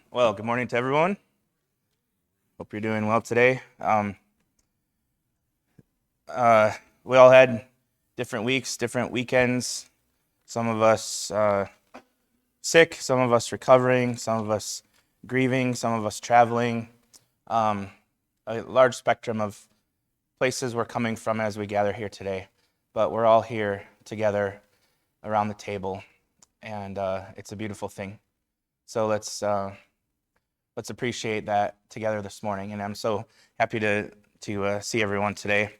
Well, good morning to everyone. Hope you're doing well today. We all had different weeks, different weekends. Some of us sick, some of us recovering, some of us grieving, some of us traveling. A large spectrum of places we're coming from as we gather here today. But we're all here together around the table, and it's a beautiful thing. So let's appreciate that together this morning. And I'm so happy to see everyone today.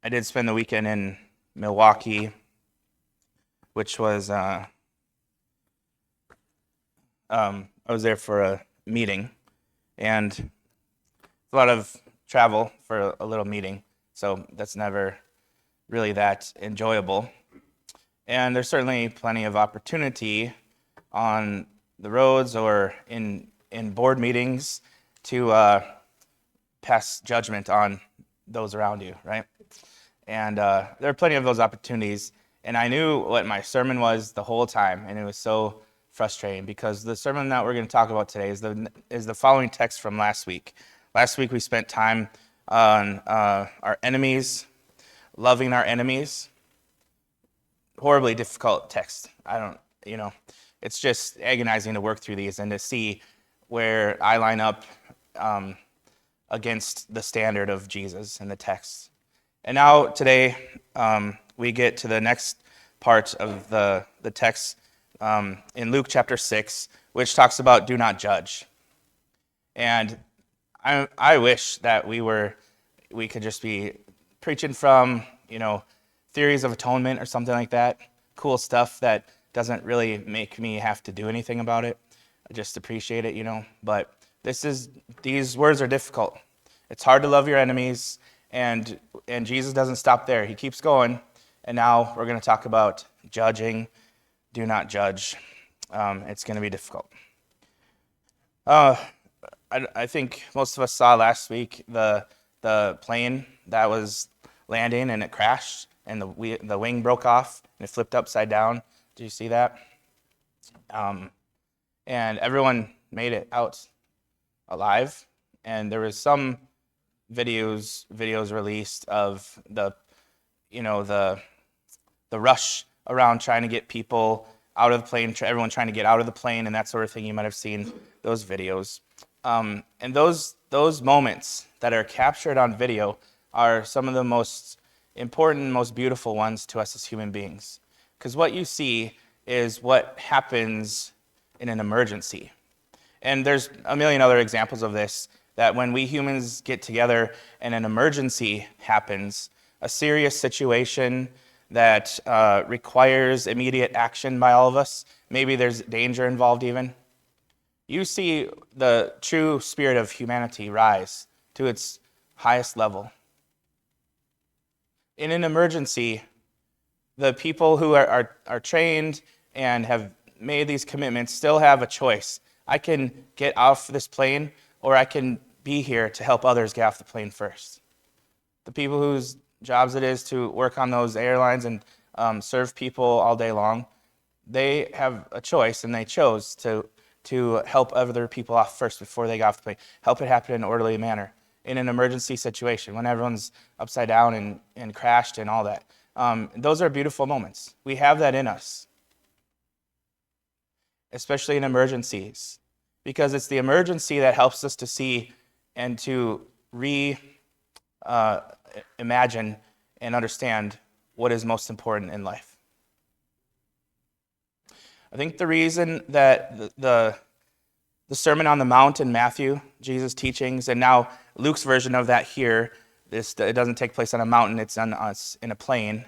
I did spend the weekend in Milwaukee, which was I was there for a meeting, and a lot of travel for a little meeting, so that's never really that enjoyable. And there's certainly plenty of opportunity on the roads or in board meetings to pass judgment on those around you, right? And there are plenty of those opportunities. And I knew what my sermon was the whole time, and it was so frustrating because the sermon that we're going to talk about today is the following text from last week. Last week we spent time on our enemies, loving our enemies. Horribly difficult text. It's just agonizing to work through these and to see where I line up against the standard of Jesus in the text. And now today we get to the next part of the text in Luke chapter 6, which talks about do not judge. And I wish that we could just be preaching from, theories of atonement or something like that, cool stuff that doesn't really make me have to do anything about it. I just appreciate it, But these words are difficult. It's hard to love your enemies, and Jesus doesn't stop there. He keeps going, and now we're going to talk about judging. Do not judge. It's going to be difficult. I think most of us saw last week the plane that was landing and it crashed, and the wing broke off and it flipped upside down. Did you see that? And everyone made it out alive. And there was some videos released of the rush around trying to get people out of the plane, everyone trying to get out of the plane and that sort of thing. You might have seen those videos. And those moments that are captured on video are some of the most important, most beautiful ones to us as human beings. Because what you see is what happens in an emergency. And there's a million other examples of this, that when we humans get together and an emergency happens, a serious situation that requires immediate action by all of us, maybe there's danger involved even, you see the true spirit of humanity rise to its highest level. In an emergency, the people who are trained and have made these commitments still have a choice. I can get off this plane, or I can be here to help others get off the plane first. The people whose jobs it is to work on those airlines and serve people all day long, they have a choice, and they chose to help other people off first before they got off the plane. Help it happen in an orderly manner in an emergency situation when everyone's upside down and crashed and all that. Those are beautiful moments. We have that in us, especially in emergencies, because it's the emergency that helps us to see and to imagine and understand what is most important in life. I think the reason that the Sermon on the Mount in Matthew, Jesus' teachings, and now Luke's version of that here, it doesn't take place on a mountain, it's in a plain,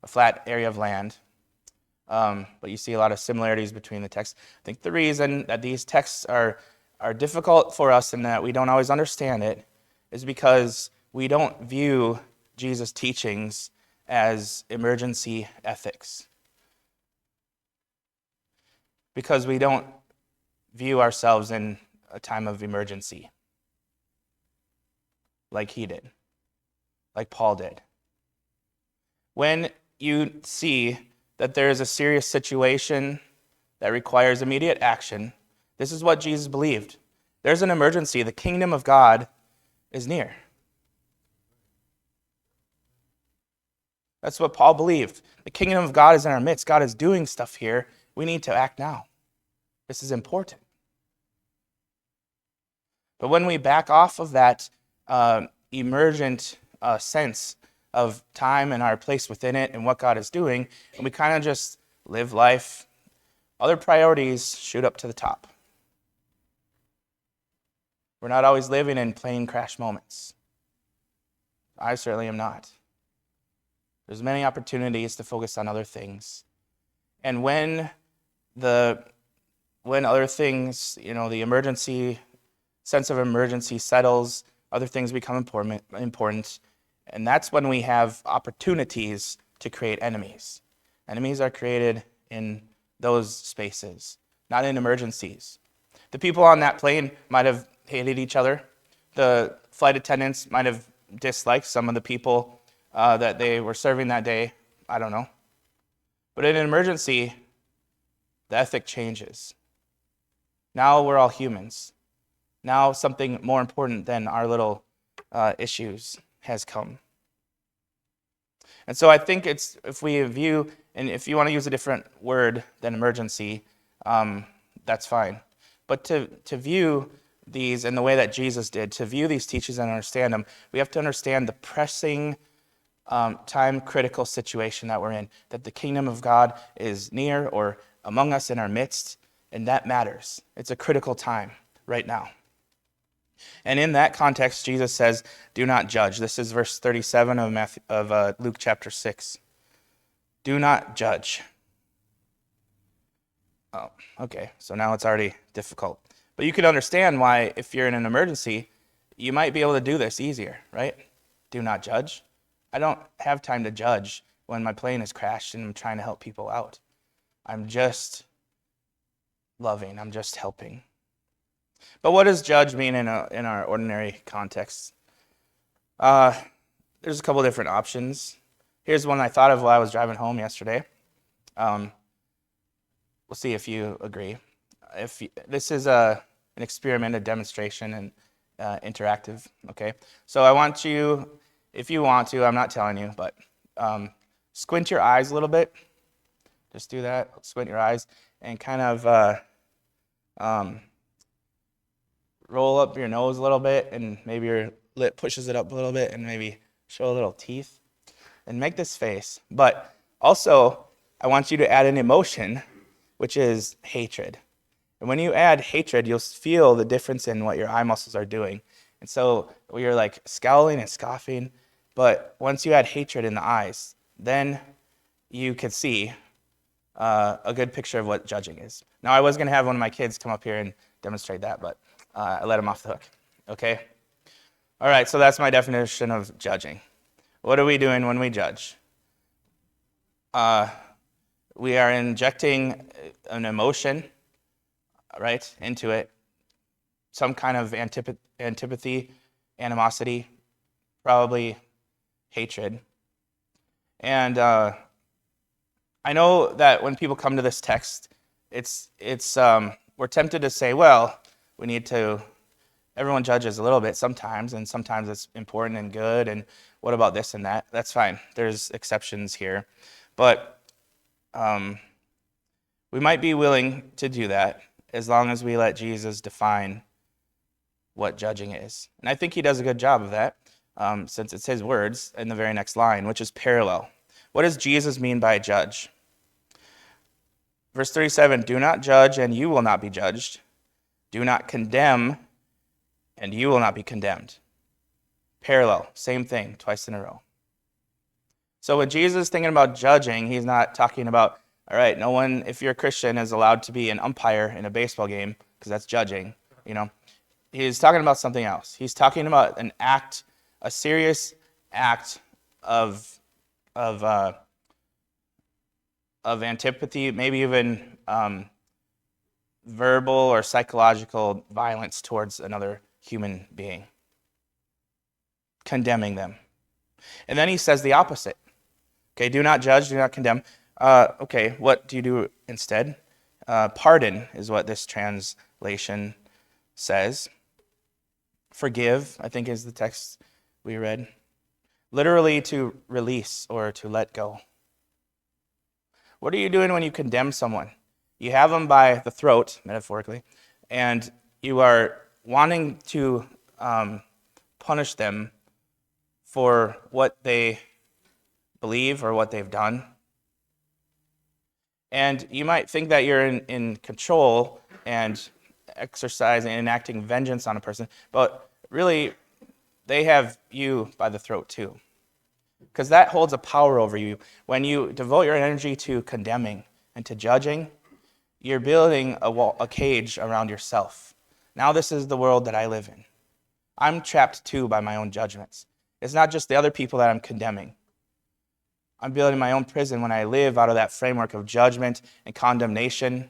a flat area of land. But you see a lot of similarities between the texts. I think the reason that these texts are difficult for us and that we don't always understand it is because we don't view Jesus' teachings as emergency ethics. Because we don't view ourselves in a time of emergency like he did, like Paul did. When you see that there is a serious situation that requires immediate action, This is what Jesus believed. There's an emergency. The kingdom of God is near. That's what Paul believed. The kingdom of God is in our midst. God is doing stuff here. We need to act now. This is important. But when we back off of that emergent sense of time and our place within it and what God is doing, and we kind of just live life, other priorities shoot up to the top. We're not always living in plane crash moments. I certainly am not. There's many opportunities to focus on other things. And when other things, the sense of emergency settles, other things become important, and that's when we have opportunities to create enemies. Enemies are created in those spaces, not in emergencies. The people on that plane might have hated each other. The flight attendants might have disliked some of the people that they were serving that day. I don't know. But in an emergency, the ethic changes. Now we're all humans. Now something more important than our little issues has come. And so I think if we view, and if you want to use a different word than emergency, that's fine. But to view these in the way that Jesus did, to view these teachings and understand them, we have to understand the pressing, time-critical situation that we're in, that the kingdom of God is near or among us in our midst, and that matters. It's a critical time right now. And in that context, Jesus says, do not judge. This is verse 37 of Luke chapter 6. Do not judge. Oh, okay, so now it's already difficult. But you can understand why, if you're in an emergency, you might be able to do this easier, right? Do not judge. I don't have time to judge when my plane has crashed and I'm trying to help people out. I'm just loving. I'm just helping. But what does judge mean in our ordinary context? There's a couple different options. Here's one I thought of while I was driving home yesterday. We'll see if you agree. This is an experiment, a demonstration, and interactive. Okay, so I want you, if you want to, I'm not telling you, but squint your eyes a little bit. Just do that. Squint your eyes and kind of roll up your nose a little bit, and maybe your lip pushes it up a little bit, and maybe show a little teeth, and make this face. But also, I want you to add an emotion, which is hatred. And when you add hatred, you'll feel the difference in what your eye muscles are doing. And so you're like scowling and scoffing, but once you add hatred in the eyes, then you can see a good picture of what judging is. Now, I was going to have one of my kids come up here and demonstrate that, but I let him off the hook. Okay? All right, so that's my definition of judging. What are we doing when we judge? We are injecting an emotion, right, into it, some kind of antipathy, animosity, probably hatred. And I know that when people come to this text, we're tempted to say, well, everyone judges a little bit sometimes, and sometimes it's important and good, and what about this and that? That's fine. There's exceptions here. But we might be willing to do that as long as we let Jesus define what judging is. And I think he does a good job of that, since it's his words in the very next line, which is parallel. What does Jesus mean by judge? Verse 37, do not judge, and you will not be judged. Do not condemn, and you will not be condemned. Parallel, same thing, twice in a row. So when Jesus is thinking about judging, he's not talking about, all right, no one, if you're a Christian, is allowed to be an umpire in a baseball game, because that's judging, He's talking about something else. He's talking about an act, a serious act of antipathy, maybe even verbal or psychological violence towards another human being, condemning them. And then he says the opposite. Okay, do not judge, do not condemn. Okay, what do you do instead? Pardon is what this translation says. Forgive, I think, is the text we read. Literally to release or to let go. What are you doing when you condemn someone? You have them by the throat, metaphorically, and you are wanting to punish them for what they believe or what they've done. And you might think that you're in control and exercising and enacting vengeance on a person, but really, they have you by the throat too. Because that holds a power over you. When you devote your energy to condemning and to judging, you're building a cage around yourself. Now this is the world that I live in. I'm trapped too by my own judgments. It's not just the other people that I'm condemning. I'm building my own prison when I live out of that framework of judgment and condemnation.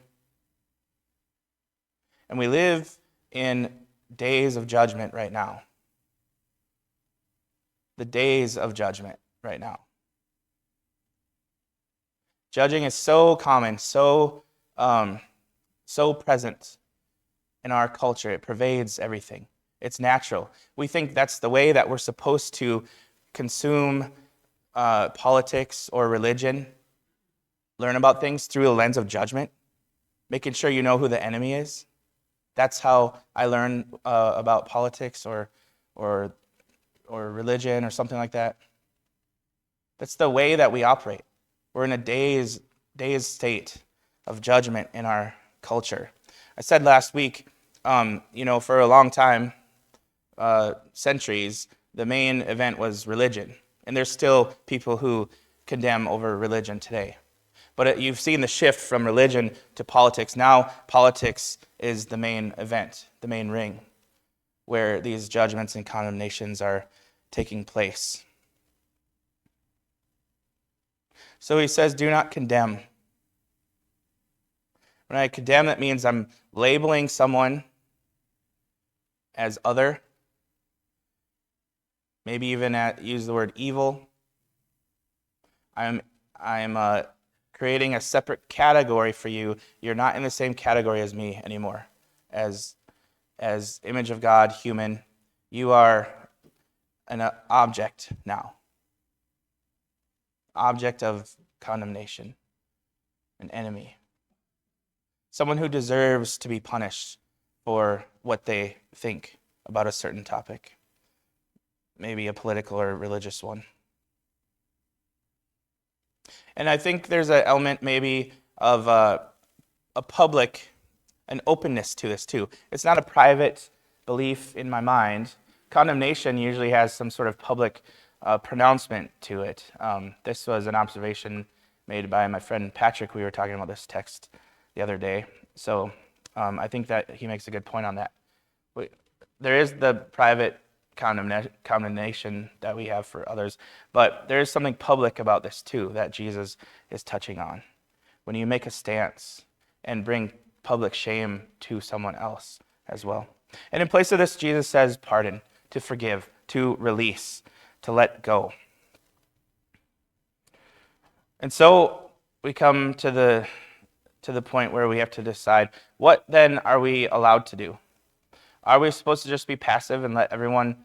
And we live in days of judgment right now. The days of judgment right now. Judging is so common, so present in our culture. It pervades everything. It's natural. We think that's the way that we're supposed to consume politics or religion, learn about things through a lens of judgment, making sure you know who the enemy is. That's how I learn about politics or religion or something like that. That's the way that we operate. We're in a dazed state of judgment in our culture. I said last week, for a long time, centuries, the main event was religion. And there's still people who condemn over religion today. But you've seen the shift from religion to politics. Now politics is the main event, the main ring, where these judgments and condemnations are taking place. So he says, do not condemn. When I condemn, that means I'm labeling someone as other. Maybe even use the word evil. I'm creating a separate category for you. You're not in the same category as me anymore. As image of God, human, you are an object now. Object of condemnation, an enemy. Someone who deserves to be punished for what they think about a certain topic. Maybe a political or religious one. And I think there's an element maybe of a public, an openness to this too. It's not a private belief in my mind. Condemnation usually has some sort of public pronouncement to it. This was an observation made by my friend Patrick. We were talking about this text the other day. So I think that he makes a good point on that. There is the private condemnation that we have for others, but there is something public about this too that Jesus is touching on. When you make a stance and bring public shame to someone else as well. And in place of this, Jesus says pardon, to forgive, to release, to let go. And so we come to the point where we have to decide, what then are we allowed to do? Are we supposed to just be passive and let everyone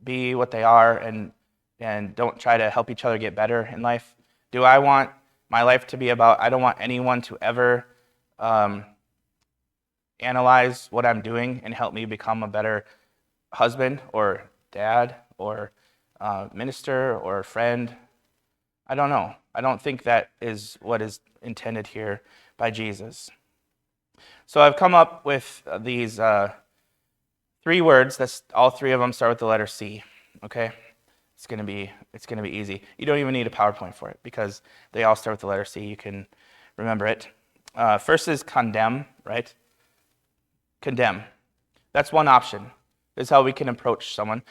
be what they are and don't try to help each other get better in life? Do I want my life to be about, I don't want anyone to ever analyze what I'm doing and help me become a better husband or dad or minister or friend? I don't know. I don't think that is what is intended here by Jesus. So I've come up with these 3 words. All 3 of them start with the letter C. Okay, it's gonna be easy. You don't even need a PowerPoint for it because they all start with the letter C. You can remember it. First is condemn, right? Condemn. That's one option. This is how we can approach someone.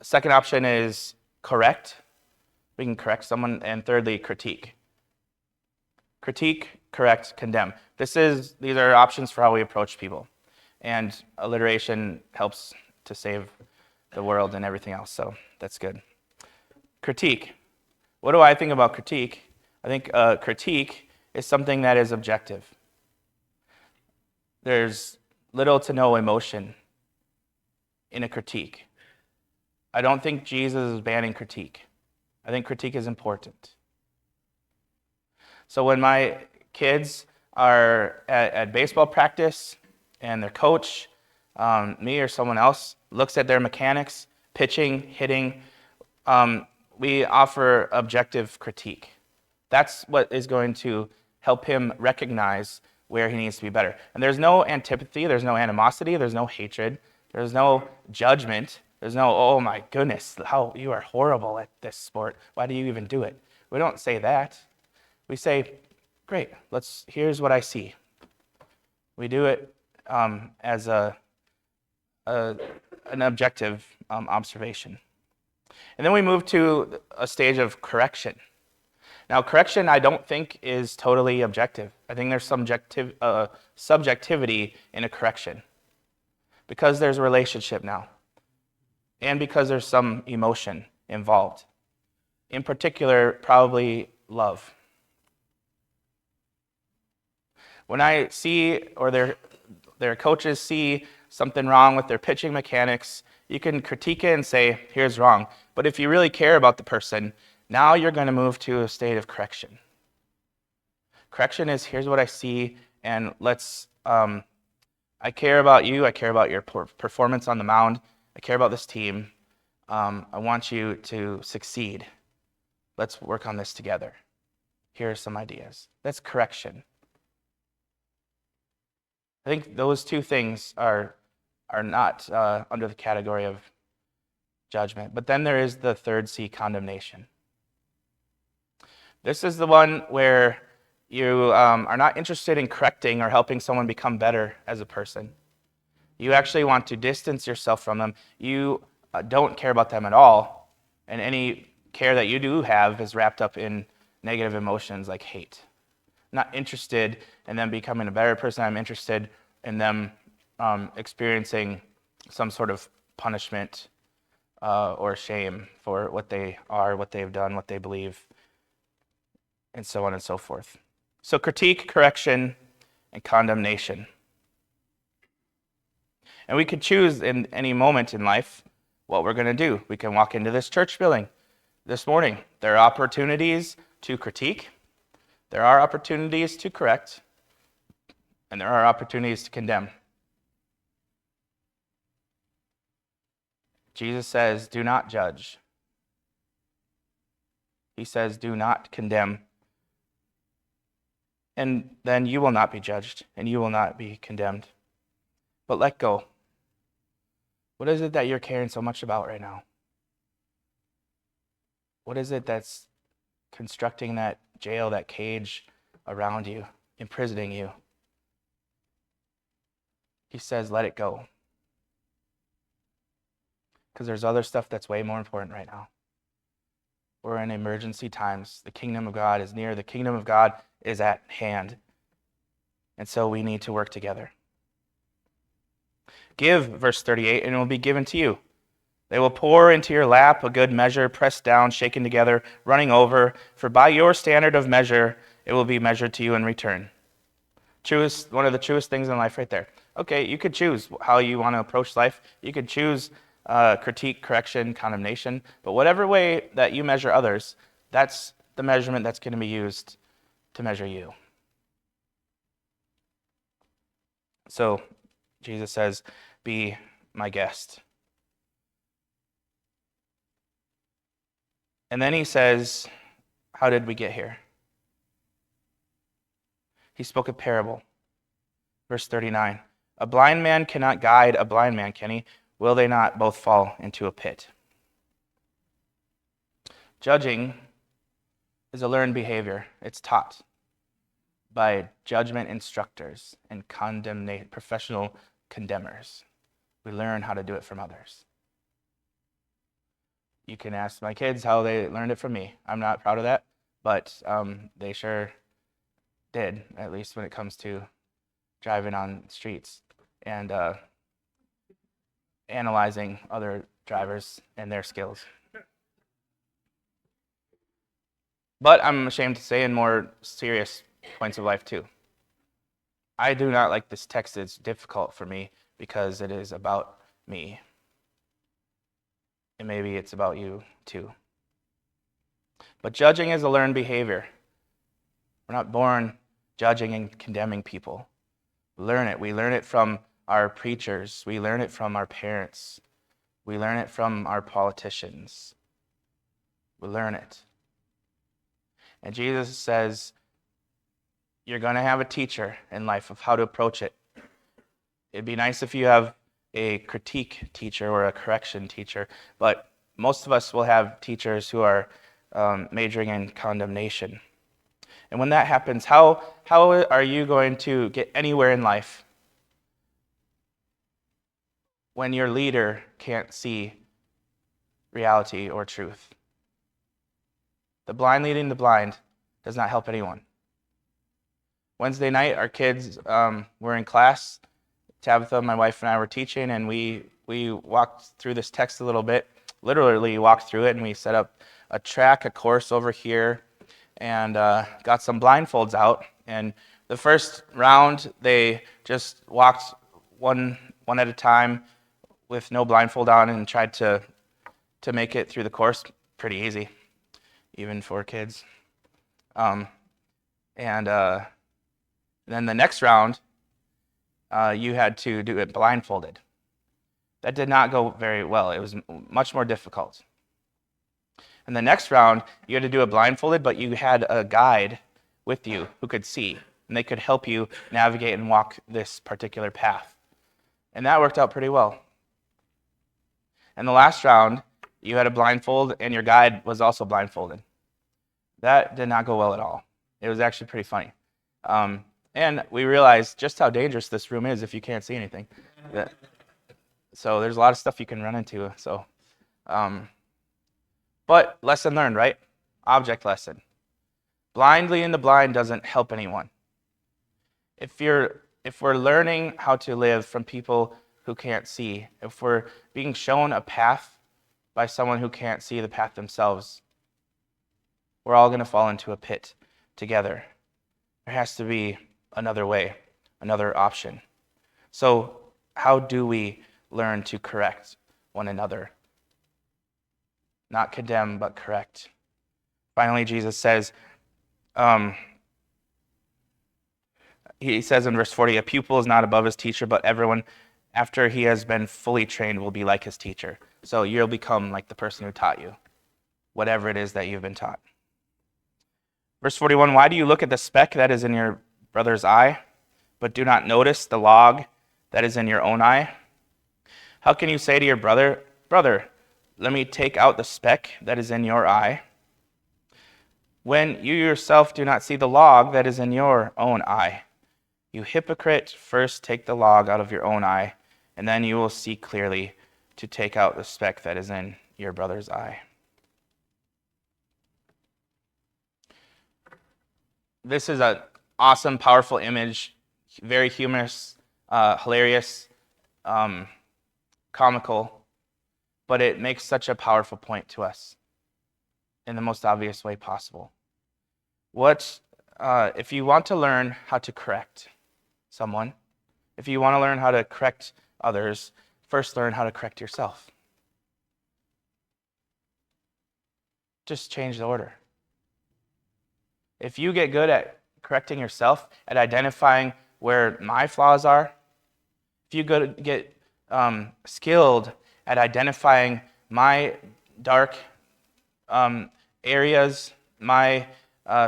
Second option is correct. We can correct someone. And thirdly, critique. Critique, correct, condemn. These are options for how we approach people. And alliteration helps to save the world and everything else, so that's good. Critique. What do I think about critique? I think critique is something that is objective. There's little to no emotion in a critique. I don't think Jesus is banning critique. I think critique is important. So when my kids are at baseball practice and their coach, me or someone else, looks at their mechanics, pitching, hitting, we offer objective critique. That's what is going to help him recognize where he needs to be better. And there's no antipathy, there's no animosity, there's no hatred, there's no judgment, there's no, oh my goodness, how you are horrible at this sport. Why do you even do it? We don't say that. We say, great, here's what I see. We do it as an objective observation. And then we move to a stage of correction. Now, correction, I don't think, is totally objective. I think there's some subjectivity in a correction because there's a relationship now and because there's some emotion involved. In particular, probably love. When I see, or their coaches see something wrong with their pitching mechanics, you can critique it and say, here's wrong. But if you really care about the person, now you're going to move to a state of correction. Correction is, here's what I see, and I care about you, I care about your performance on the mound, I care about this team, I want you to succeed. Let's work on this together. Here are some ideas. That's correction. I think those two things are not under the category of judgment. But then there is the third C, condemnation. This is the one where you are not interested in correcting or helping someone become better as a person. You actually want to distance yourself from them. You don't care about them at all. And any care that you do have is wrapped up in negative emotions like hate. I'm not interested in them becoming a better person. I'm interested in them experiencing some sort of punishment or shame for what they are, what they've done, what they believe, and so on and so forth. So critique, correction, and condemnation. And we could choose in any moment in life what we're going to do. We can walk into this church building this morning. There are opportunities to critique, there are opportunities to correct, and there are opportunities to condemn. Jesus says, do not judge. He says, do not condemn. And then you will not be judged, and you will not be condemned. But let go. What is it that you're caring so much about right now? What is it that's constructing that jail, that cage around you, imprisoning you? He says, let it go. Because there's other stuff that's way more important right now. We're in emergency times. The kingdom of God is near. The kingdom of God is at hand. And so we need to work together. Give, verse 38, and it will be given to you. They will pour into your lap a good measure, pressed down, shaken together, running over. For by your standard of measure, it will be measured to you in return. One of the truest things in life right there. Okay, you could choose how you want to approach life. You could choose critique, correction, condemnation. But whatever way that you measure others, that's the measurement that's going to be used to measure you. So Jesus says, be my guest. And then he says, how did we get here? He spoke a parable. Verse 39, a blind man cannot guide a blind man, can he? Will they not both fall into a pit? Judging is a learned behavior. It's taught by judgment instructors and professional condemners. We learn how to do it from others. You can ask my kids how they learned it from me. I'm not proud of that, but they sure did, at least when it comes to driving on streets and analyzing other drivers and their skills. But I'm ashamed to say, in more serious points of life too. I do not like this text. It's difficult for me because it is about me. And maybe it's about you too. But judging is a learned behavior. We're not born judging and condemning people. We learn it. We learn it from our preachers. We learn it from our parents. We learn it from our politicians. We learn it. And Jesus says, you're going to have a teacher in life of how to approach it. It'd be nice if you have a critique teacher or a correction teacher, but most of us will have teachers who are majoring in condemnation. And when that happens, how are you going to get anywhere in life when your leader can't see reality or truth? The blind leading the blind does not help anyone. Wednesday night, our kids were in class. Tabitha, my wife, and I were teaching, and we walked through this text a little bit, literally walked through it, and we set up a course over here, and got some blindfolds out. And the first round, they just walked one at a time with no blindfold on and tried to make it through the course. Pretty easy, even for kids. And then the next round, you had to do it blindfolded. That did not go very well. It was much more difficult. And the next round, you had to do it blindfolded, but you had a guide with you who could see, and they could help you navigate and walk this particular path. And that worked out pretty well. And the last round, you had a blindfold, and your guide was also blindfolded. That did not go well at all. It was actually pretty funny. And we realized just how dangerous this room is if you can't see anything. So there's a lot of stuff you can run into. So, but lesson learned, right? Object lesson. Blind leading the blind doesn't help anyone. If we're learning how to live from people who can't see, if we're being shown a path by someone who can't see the path themselves, we're all going to fall into a pit together. There has to be another way, another option. So how do we learn to correct one another? Not condemn, but correct. Finally, Jesus says, he says in verse 40, a pupil is not above his teacher, but everyone, after he has been fully trained, will be like his teacher. So you'll become like the person who taught you, whatever it is that you've been taught. Verse 41, why do you look at the speck that is in your brother's eye, but do not notice the log that is in your own eye? How can you say to your brother, brother, let me take out the speck that is in your eye, when you yourself do not see the log that is in your own eye? You hypocrite, first take the log out of your own eye, and then you will see clearly to take out the speck that is in your brother's eye. This is an awesome, powerful image, very humorous, hilarious, comical, but it makes such a powerful point to us in the most obvious way possible. If you want to learn how to correct someone, if you want to learn how to correct others, first learn how to correct yourself. Just change the order. If you get good at correcting yourself, at identifying where my flaws are, if you get skilled at identifying my dark areas, my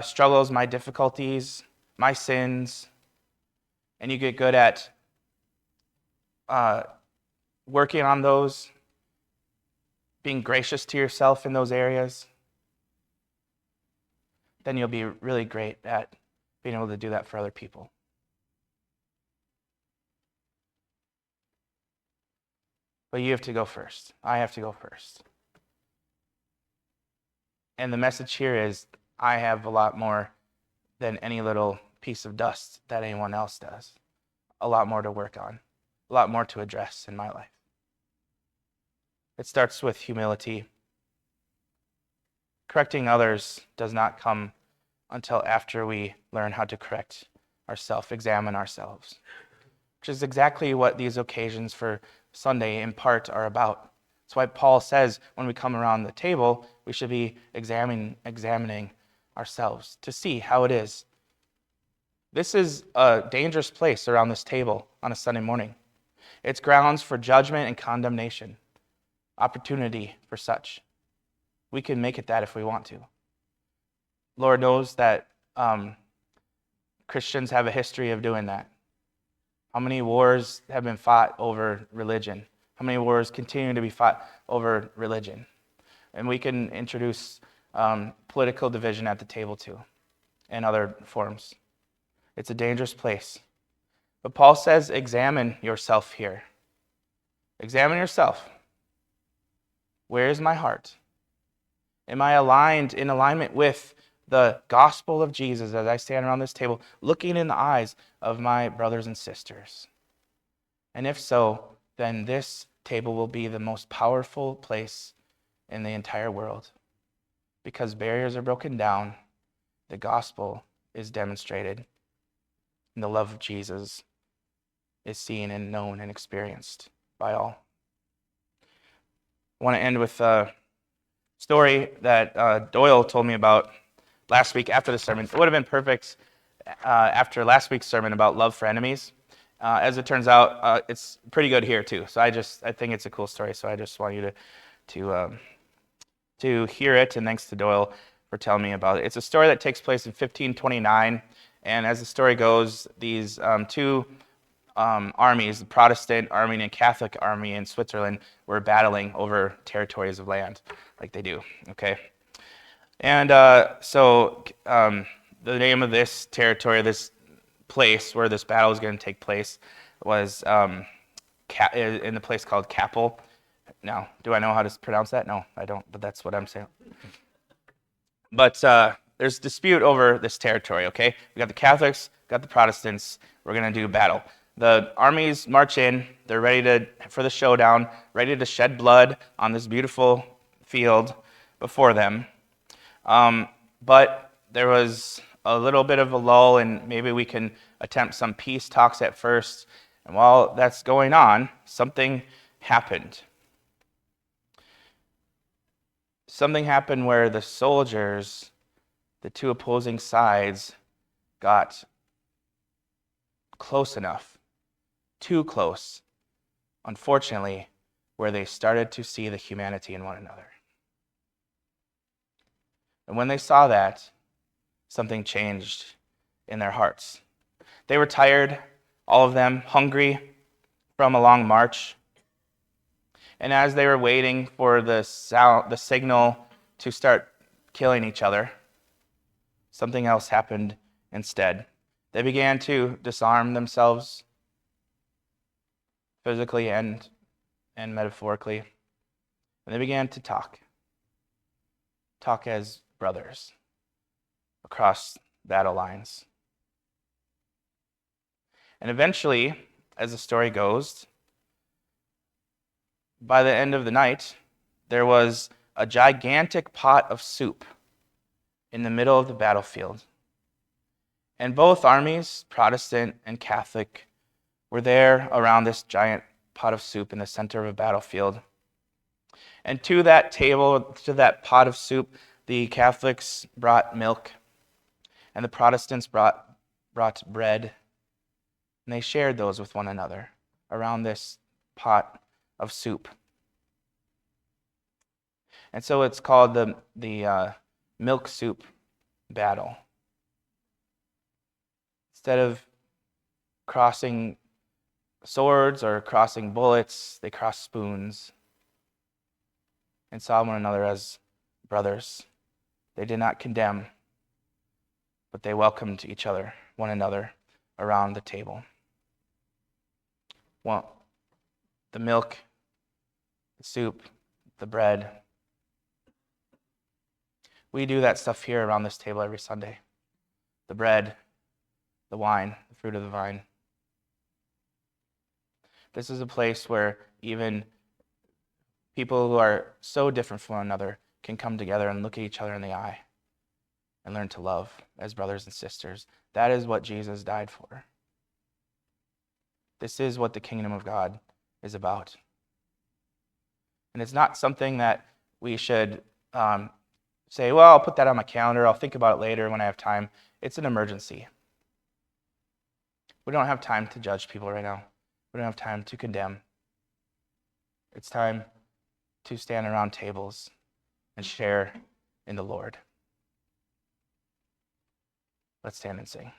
struggles, my difficulties, my sins, and you get good at working on those, being gracious to yourself in those areas, then you'll be really great at being able to do that for other people. But you have to go first. I have to go first. And the message here is, I have a lot more than any little piece of dust that anyone else does. A lot more to work on. A lot more to address in my life. It starts with humility. Correcting others does not come until after we learn how to correct ourselves, examine ourselves, which is exactly what these occasions for Sunday in part are about. That's why Paul says when we come around the table, we should be examining ourselves to see how it is. This is a dangerous place around this table on a Sunday morning. It's grounds for judgment and condemnation, opportunity for such. We can make it that if we want to. Lord knows that Christians have a history of doing that. How many wars have been fought over religion? How many wars continue to be fought over religion? And we can introduce political division at the table too, and other forms. It's a dangerous place. But Paul says, examine yourself here. Examine yourself. Where is my heart? Am I in alignment with the gospel of Jesus as I stand around this table, looking in the eyes of my brothers and sisters? And if so, then this table will be the most powerful place in the entire world, because barriers are broken down, the gospel is demonstrated, and the love of Jesus is seen and known and experienced by all. I want to end with a story that Doyle told me about last week after the sermon. It would have been perfect after last week's sermon about love for enemies. As it turns out, it's pretty good here too. So I think it's a cool story. So I just want you to hear it. And thanks to Doyle for telling me about it. It's a story that takes place in 1529. And as the story goes, these two armies, the Protestant army and Catholic army in Switzerland, were battling over territories of land, like they do. Okay. And so the name of this territory, this place where this battle was going to take place, was in the place called Kappel. Now, do I know how to pronounce that? No, I don't, but that's what I'm saying. But there's dispute over this territory, okay? We got the Catholics, got the Protestants. We're going to do battle. The armies march in. They're ready for the showdown, ready to shed blood on this beautiful field before them. But there was a little bit of a lull, and maybe we can attempt some peace talks at first. And while that's going on, something happened. Something happened where the soldiers, the two opposing sides, got close enough, too close, unfortunately, where they started to see the humanity in one another. And when they saw that, something changed in their hearts. They were tired, all of them, hungry from a long march. And as they were waiting for the signal to start killing each other, something else happened instead. They began to disarm themselves physically and metaphorically. And they began to talk as brothers across battle lines. And eventually, as the story goes, by the end of the night, there was a gigantic pot of soup in the middle of the battlefield. And both armies, Protestant and Catholic, were there around this giant pot of soup in the center of a battlefield. And to that table, to that pot of soup, the Catholics brought milk, and the Protestants brought bread, and they shared those with one another around this pot of soup. And so it's called the milk soup battle. Instead of crossing swords or crossing bullets, they crossed spoons and saw one another as brothers. They did not condemn, but they welcomed one another around the table. Well, the milk, the soup, the bread. We do that stuff here around this table every Sunday. The bread, the wine, the fruit of the vine. This is a place where even people who are so different from one another can come together and look at each other in the eye and learn to love as brothers and sisters. That is what Jesus died for. This is what the kingdom of God is about. And it's not something that we should say, well, I'll put that on my calendar. I'll think about it later when I have time. It's an emergency. We don't have time to judge people right now. We don't have time to condemn. It's time to stand around tables and share in the Lord. Let's stand and sing.